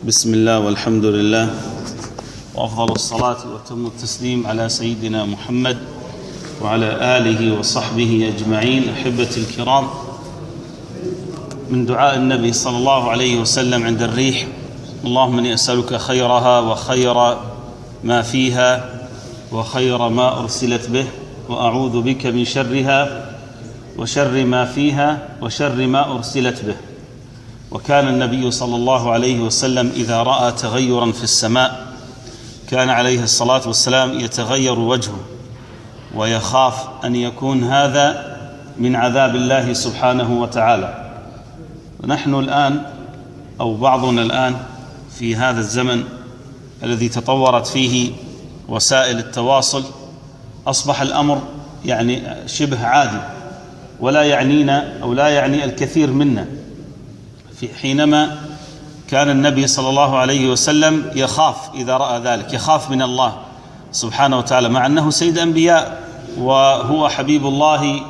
بسم الله والحمد لله، وأفضل الصلاة وأتم التسليم على سيدنا محمد وعلى آله وصحبه أجمعين. أحبتي الكرام، من دعاء النبي صلى الله عليه وسلم عند الريح: اللهم إني أسألك خيرها وخير ما فيها وخير ما أرسلت به، وأعوذ بك من شرها وشر ما فيها وشر ما أرسلت به. وكان النبي صلى الله عليه وسلم إذا رأى تغيرا في السماء كان عليه الصلاة والسلام يتغير وجهه ويخاف أن يكون هذا من عذاب الله سبحانه وتعالى. ونحن الآن أو بعضنا الآن في هذا الزمن الذي تطورت فيه وسائل التواصل أصبح الأمر يعني شبه عادي، ولا يعنينا أو لا يعني الكثير منا. حينما كان النبي صلى الله عليه وسلم يخاف إذا رأى ذلك، يخاف من الله سبحانه وتعالى، مع أنه سيد الأنبياء وهو حبيب الله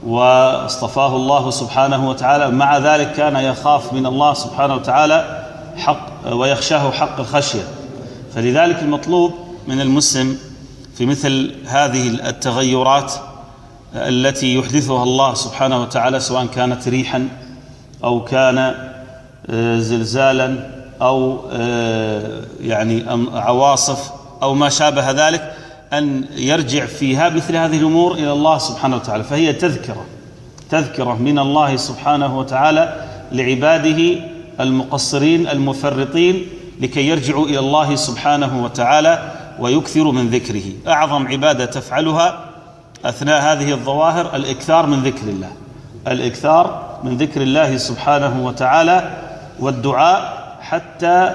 واصطفاه الله سبحانه وتعالى. مع ذلك كان يخاف من الله سبحانه وتعالى ويخشاه حق الخشية. فلذلك المطلوب من المسلم في مثل هذه التغيرات التي يحدثها الله سبحانه وتعالى، سواء كانت ريحا أو كان زلزالا أو يعني عواصف أو ما شابه ذلك، أن يرجع فيها مثل هذه الأمور إلى الله سبحانه وتعالى. فهي تذكرة من الله سبحانه وتعالى لعباده المقصرين المفرطين لكي يرجعوا إلى الله سبحانه وتعالى ويكثروا من ذكره. أعظم عبادة تفعلها أثناء هذه الظواهر الإكثار من ذكر الله، الإكثار من ذكر الله سبحانه وتعالى والدعاء حتى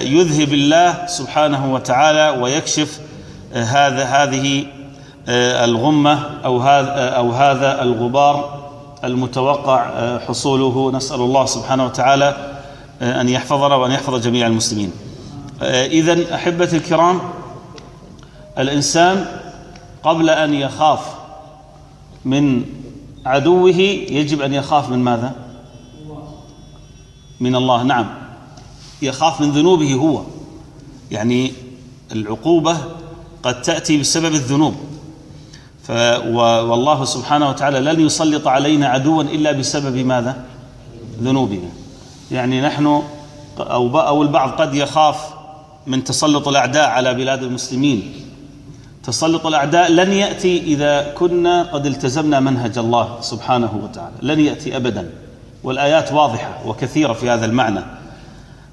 يذهب الله سبحانه وتعالى ويكشف هذه الغمة أو هذا الغبار المتوقع حصوله. نسأل الله سبحانه وتعالى أن يحفظنا وأن يحفظ جميع المسلمين. إذن أحبتي الكرام، الإنسان قبل أن يخاف من عدوه يجب أن يخاف من ماذا؟ من الله. نعم، يخاف من ذنوبه هو، يعني العقوبة قد تأتي بسبب الذنوب، والله سبحانه وتعالى لن يسلط علينا عدوا إلا بسبب ماذا؟ ذنوبنا. يعني نحن أو البعض قد يخاف من تسلط الأعداء على بلاد المسلمين. تسلط الأعداء لن يأتي إذا كنا قد التزمنا منهج الله سبحانه وتعالى، لن يأتي أبدا، والآيات واضحة وكثيرة في هذا المعنى.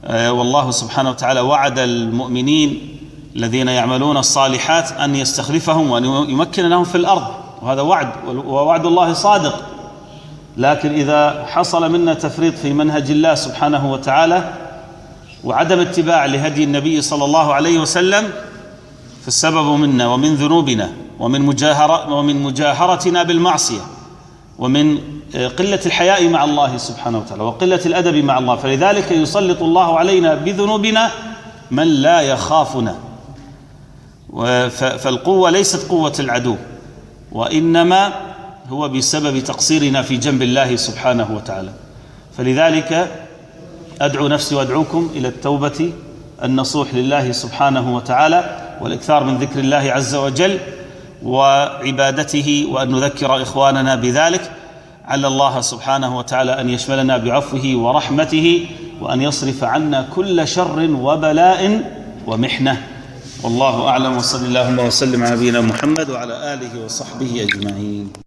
والله سبحانه وتعالى وعد المؤمنين الذين يعملون الصالحات أن يستخلفهم وأن يمكن لهم في الأرض، وهذا وعد، ووعد الله صادق. لكن إذا حصل منا تفريط في منهج الله سبحانه وتعالى وعدم اتباع لهدي النبي صلى الله عليه وسلم، فالسبب منا ومن ذنوبنا ومن مجاهرتنا بالمعصية ومن قلة الحياء مع الله سبحانه وتعالى وقلة الأدب مع الله. فلذلك يسلط الله علينا بذنوبنا من لا يخافنا. فالقوة ليست قوة العدو، وإنما هو بسبب تقصيرنا في جنب الله سبحانه وتعالى. فلذلك أدعو نفسي وأدعوكم إلى التوبة النصوح لله سبحانه وتعالى والإكثار من ذكر الله عز وجل وعبادته، وأن نذكر إخواننا بذلك، على الله سبحانه وتعالى أن يشملنا بعفوه ورحمته، وأن يصرف عنا كل شر وبلاء ومحنة. والله أعلم، وصلى اللهم وسلم على نبينا محمد وعلى آله وصحبه أجمعين.